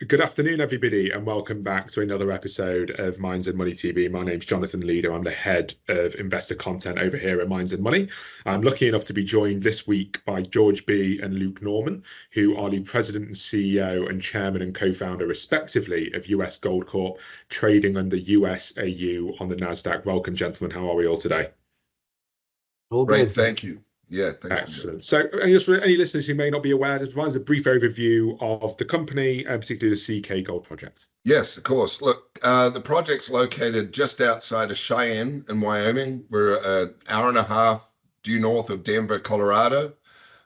Good afternoon, everybody, and welcome back to another episode of Mines and Money TV. My name's Jonathan Leader. I'm the head of investor content over here at Mines and Money. I'm lucky enough to be joined this week by George B. and Luke Norman, who are the president and CEO and chairman and co-founder, respectively, of US Gold Corp, trading under USAU on the NASDAQ. Welcome, gentlemen. How are we all today? All Great, good. thank you. Yeah, thanks. Excellent. So, and just for any listeners who may not be aware, this provides a brief overview of the company, and particularly the CK Gold project. Yes, of course. Look, the project's located just outside of Cheyenne in Wyoming. We're an hour and a half due north of Denver, Colorado.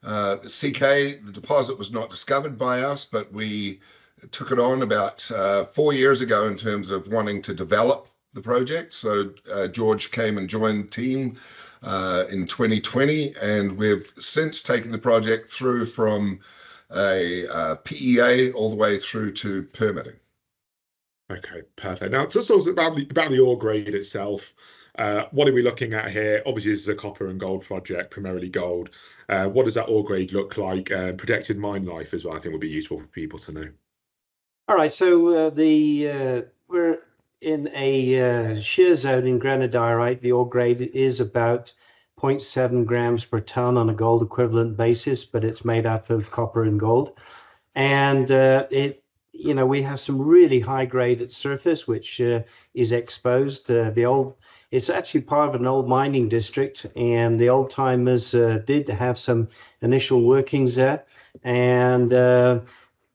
The CK, the deposit was not discovered by us, but we took it on about 4 years ago in terms of wanting to develop the project. So George came and joined the team in 2020, and we've since taken the project through from a PEA all the way through to permitting. Okay, perfect. Now, just also about the ore grade itself. What are we looking at here? Obviously, this is a copper and gold project, primarily gold. What does that ore grade look like? Projected mine life as well, I think would be useful for people to know. All right, so we're in a shear zone in granodiorite. The ore grade is about 0.7 grams per ton on a gold equivalent basis, but it's made up of copper and gold. And we have some really high grade at surface, which is exposed. It's actually part of an old mining district, and the old timers did have some initial workings there. And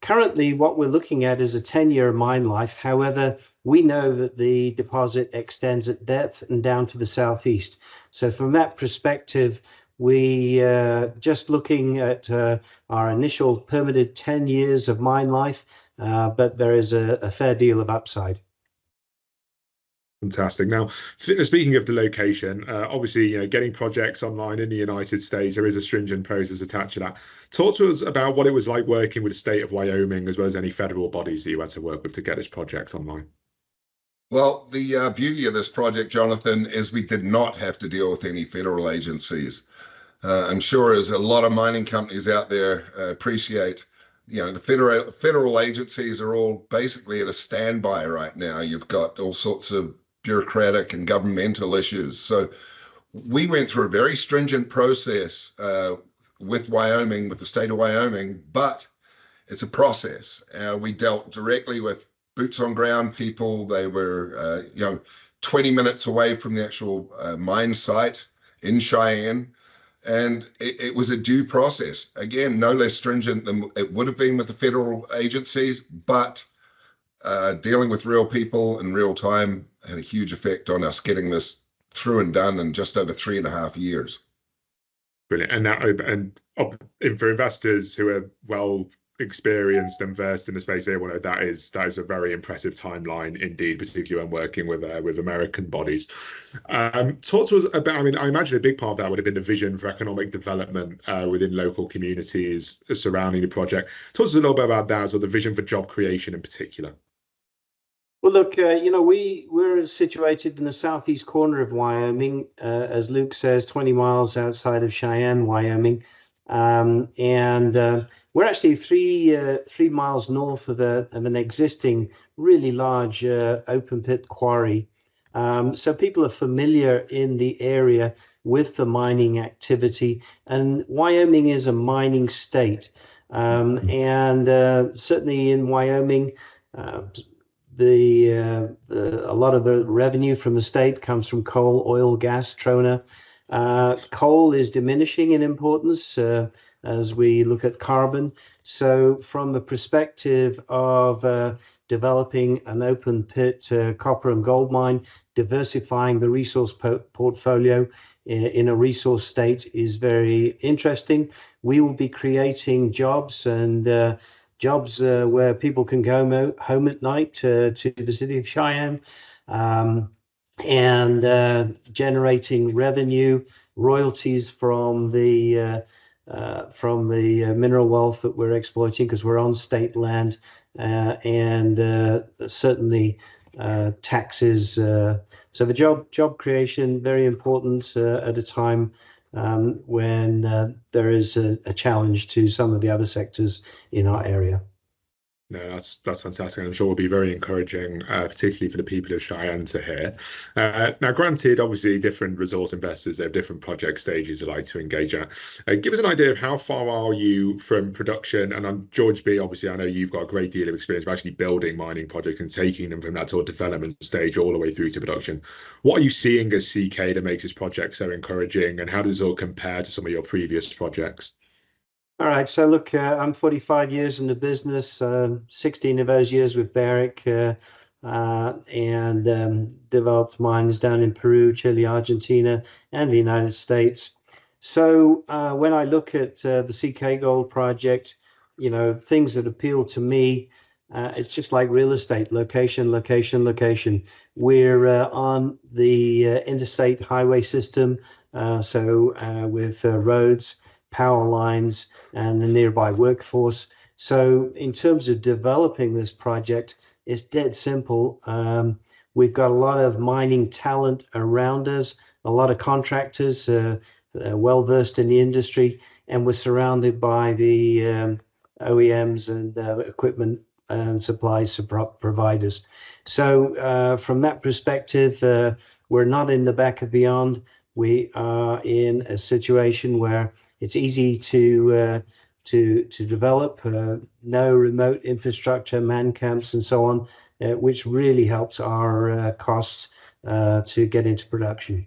currently, what we're looking at is a 10-year mine life. However, we know that the deposit extends at depth and down to the southeast. So from that perspective, we just looking at our initial permitted 10 years of mine life, but there is a fair deal of upside. Fantastic. Now, speaking of the location, obviously, getting projects online in the United States, there is a stringent process attached to that. Talk to us about what it was like working with the state of Wyoming, as well as any federal bodies that you had to work with to get this project online. Well, the beauty of this project, Jonathan, is we did not have to deal with any federal agencies. I'm sure as a lot of mining companies out there appreciate, the federal agencies are all basically at a standby right now. You've got all sorts of bureaucratic and governmental issues. So we went through a very stringent process with Wyoming, with the state of Wyoming, but it's a process. We dealt directly with boots on ground people. They were, 20 minutes away from the actual mine site in Cheyenne. And it was a due process. Again, no less stringent than it would have been with the federal agencies, but dealing with real people in real time had a huge effect on us getting this through and done in just over 3.5 years. Brilliant. And for investors who are well experienced and versed in the space, they will know that is a very impressive timeline indeed, particularly when working with American bodies. Talk to us about, I imagine a big part of that would have been the vision for economic development within local communities surrounding the project. Talk to us a little bit about that, or the vision for job creation in particular. Well, look, we're situated in the southeast corner of Wyoming, as Luke says, 20 miles outside of Cheyenne, Wyoming. We're actually three miles north of an existing really large open pit quarry. So people are familiar in the area with the mining activity, and Wyoming is a mining state. Certainly in Wyoming, a lot of the revenue from the state comes from coal, oil, gas, trona. Coal is diminishing in importance as we look at carbon. So from the perspective of developing an open pit copper and gold mine, diversifying the resource portfolio in a resource state is very interesting. We will be creating jobs and jobs where people can go home at night to the city of Cheyenne, and generating revenue, royalties from the mineral wealth that we're exploiting, because we're on state land, and certainly taxes. So the job creation, very important at a time when there is a challenge to some of the other sectors in our area. No, that's fantastic. I'm sure will be very encouraging, particularly for the people of Cheyenne to hear. Now, granted, obviously, different resource investors, they have different project stages they like to engage at. Give us an idea of how far are you from production? And I'm George B, obviously, I know you've got a great deal of experience of actually building mining projects and taking them from that sort of development stage all the way through to production. What are you seeing as CK that makes this project so encouraging, and how does it all compare to some of your previous projects? All right, so look, I'm 45 years in the business, 16 of those years with Barrick, and developed mines down in Peru, Chile, Argentina, and the United States. So when I look at the CK Gold project, things that appeal to me, it's just like real estate: location, location, location. We're on the interstate highway system, so with roads, power lines, and the nearby workforce. So in terms of developing this project, it's dead simple. We've got a lot of mining talent around us, a lot of contractors well versed in the industry, and we're surrounded by the OEMs and equipment and supplies providers. So from that perspective, we're not in the back of beyond. We are in a situation where it's easy to develop, no remote infrastructure, man camps, and so on, which really helps our costs to get into production.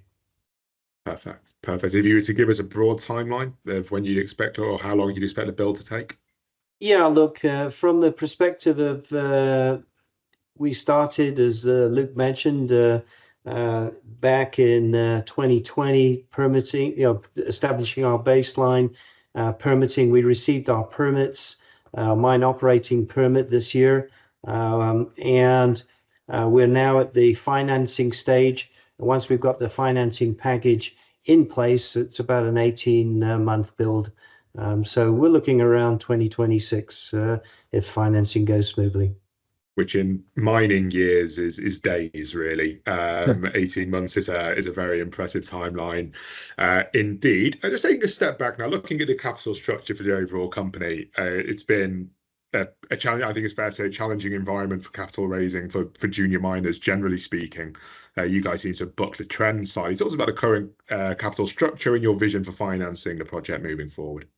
Perfect. Perfect. If you were to give us a broad timeline of when you'd expect or how long you'd expect the build to take? Yeah, look, from the perspective of we started, as Luke mentioned, back in 2020, permitting, establishing our baseline, permitting. We received our permits, mine operating permit this year, and we're now at the financing stage. Once we've got the financing package in place, it's about an 18-month build. So we're looking around 2026 if financing goes smoothly. Which in mining years is days, really. 18 months is a very impressive timeline, indeed. And just taking a step back now, looking at the capital structure for the overall company, it's been a challenge. I think it's fair to say, challenging environment for capital raising for junior miners, generally speaking. You guys seem to have bucked the trend side. It's also about the current capital structure and your vision for financing the project moving forward.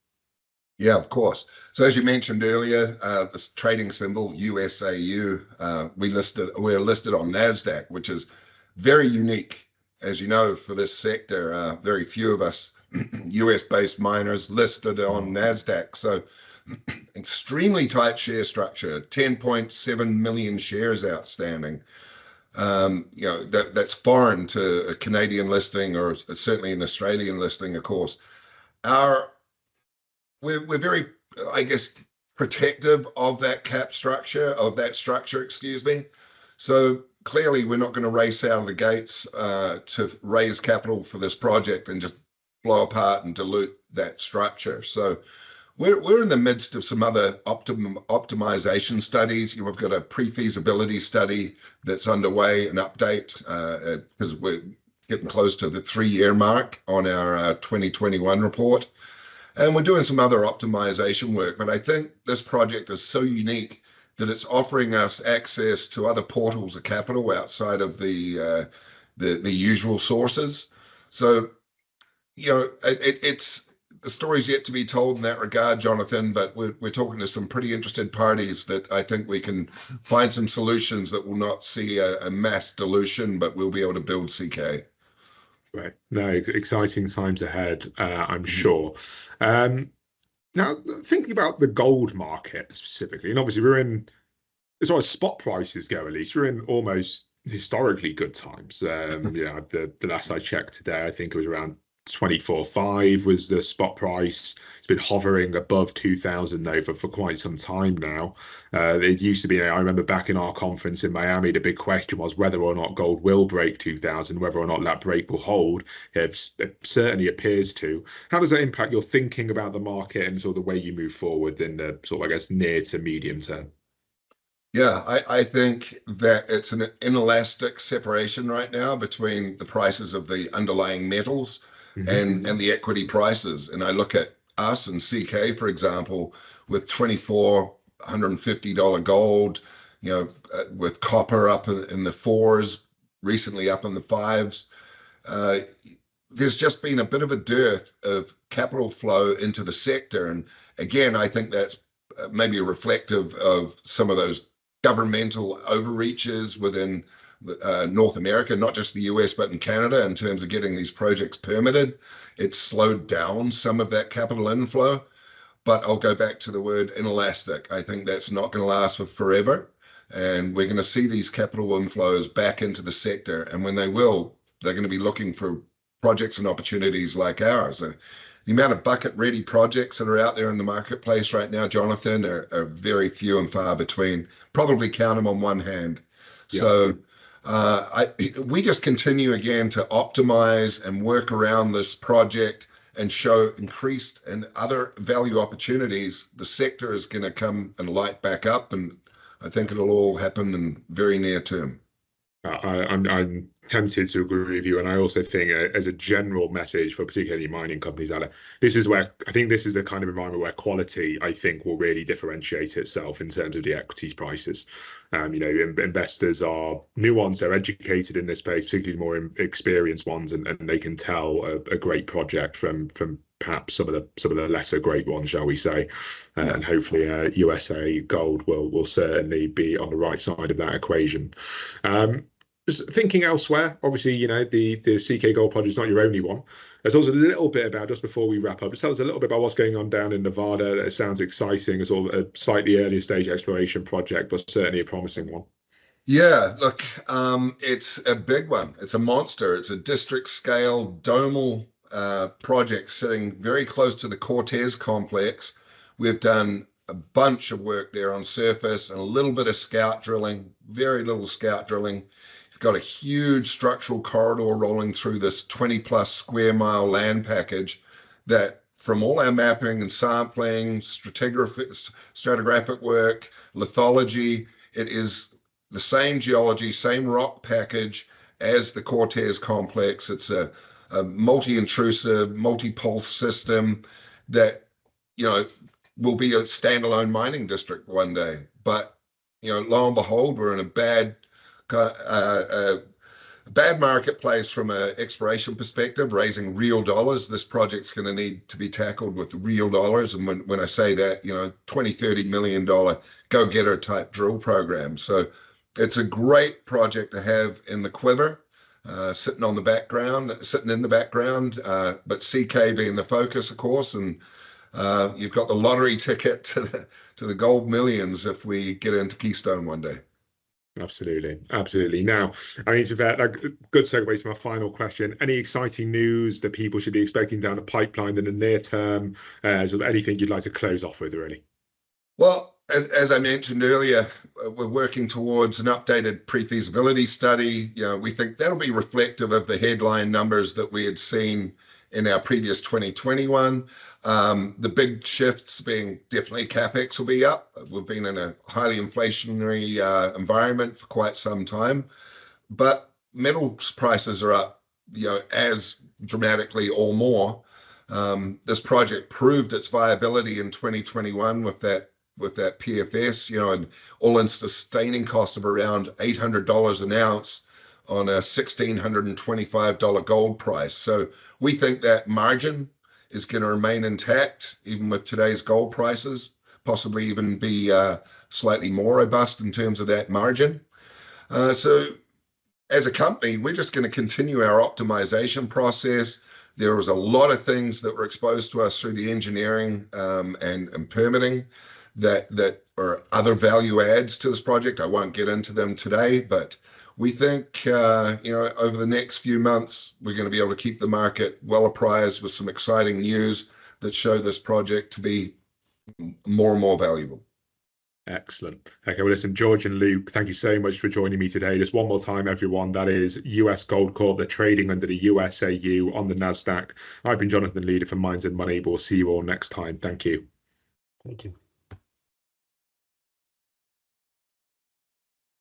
Yeah, of course. So as you mentioned earlier, this trading symbol USAU, we're listed on NASDAQ, which is very unique, as you know, for this sector. Very few of us US-based miners listed on NASDAQ. So extremely tight share structure, 10.7 million shares outstanding. That's foreign to a Canadian listing, or certainly an Australian listing, of course. We're very, I guess, protective of that structure, excuse me. So clearly we're not going to race out of the gates to raise capital for this project and just blow apart and dilute that structure. So we're in the midst of some other optimization studies. We've got a pre-feasibility study that's underway, an update, because we're getting close to the 3-year mark on our 2021 report. And we're doing some other optimization work, but I think this project is so unique that it's offering us access to other portals of capital outside of the usual sources. So, it's the story's yet to be told in that regard, Jonathan, but we're talking to some pretty interested parties that I think we can find some solutions that will not see a mass dilution, but we'll be able to build CK. Right. No, exciting times ahead, I'm sure. Now, thinking about the gold market specifically, and obviously we're in, as far as spot prices go, at least, we're in almost historically good times. The last I checked today, I think it was around 24.5 was the spot price. It's been hovering above 2,000 though for quite some time now. It used to be, I remember back in our conference in Miami, the big question was whether or not gold will break 2,000, whether or not that break will hold. It certainly appears to. How does that impact your thinking about the market and sort of the way you move forward in the sort of, I guess, near to medium term? Yeah, I think that it's an inelastic separation right now between the prices of the underlying metals and the equity prices. And I look at us and CK, for example, with 24 $150 gold, with copper up in the fours, recently up in the fives. There's just been a bit of a dearth of capital flow into the sector. And again, I think that's maybe reflective of some of those governmental overreaches within North America, not just the US, but in Canada, in terms of getting these projects permitted. It's slowed down some of that capital inflow, but I'll go back to the word inelastic. I think that's not going to last for forever. And we're going to see these capital inflows back into the sector. And when they will, they're going to be looking for projects and opportunities like ours. And the amount of bucket-ready projects that are out there in the marketplace right now, Jonathan, are very few and far between. Probably count them on one hand. Yeah. So we just continue again to optimize and work around this project and show increased and other value opportunities. The sector is going to come and light back up, and I think it'll all happen in very near term. I'm tempted to agree with you, and I also think as a general message for particularly mining companies out there, this is where I think this is the kind of environment where quality, I think, will really differentiate itself in terms of the equities prices. Investors are nuanced, they're educated in this space, particularly more experienced ones, and they can tell a great project from perhaps some of the lesser great ones, shall we say. And hopefully USA Gold will certainly be on the right side of that equation. Just thinking elsewhere, obviously, the CK Gold project is not your only one. Tell us a little bit about, just before we wrap up, just tell us a little bit about what's going on down in Nevada. It sounds exciting. It's all a slightly earlier stage exploration project, but certainly a promising one. Yeah, look, it's a big one. It's a monster. It's a district scale domal project sitting very close to the Cortez complex. We've done a bunch of work there on surface and a little bit of scout drilling, very little scout drilling. You've got a huge structural corridor rolling through this 20+ square mile land package that, from all our mapping and sampling, stratigraphic work, lithology, it is the same geology, same rock package as the Cortez complex. It's a multi-intrusive, multi-pulse system that, will be a standalone mining district one day. But, lo and behold, we're in a bad marketplace from an exploration perspective, raising real dollars. This project's going to need to be tackled with real dollars. And when I say that, $20-30 million go-getter type drill program. So it's a great project to have in the quiver. Sitting in the background, but CK being the focus, of course, and you've got the lottery ticket to the gold millions if we get into Keystone one day. Absolutely. Now, I mean, to be fair, good segue to my final question. Any exciting news that people should be expecting down the pipeline in the near term? Anything you'd like to close off with, really? Well, as I mentioned earlier, we're working towards an updated pre-feasibility study. We think that'll be reflective of the headline numbers that we had seen in our previous 2021. The big shifts being definitely CapEx will be up. We've been in a highly inflationary environment for quite some time, but metals prices are up, as dramatically or more. This project proved its viability in 2021 with that PFS, an all-in sustaining cost of around $800 an ounce on a $1,625 gold price. So we think that margin is going to remain intact, even with today's gold prices, possibly even be slightly more robust in terms of that margin. So as a company, we're just going to continue our optimization process. There was a lot of things that were exposed to us through the engineering and permitting that are other value adds to this project. I won't get into them today, but we think, over the next few months, we're going to be able to keep the market well apprised with some exciting news that show this project to be more and more valuable. Excellent. Okay, well, listen, George and Luke, thank you so much for joining me today. Just one more time, everyone, that is US Gold Corp. They're trading under the USAU on the NASDAQ. I've been Jonathan Leader from Mines and Money. We'll see you all next time. Thank you. Thank you.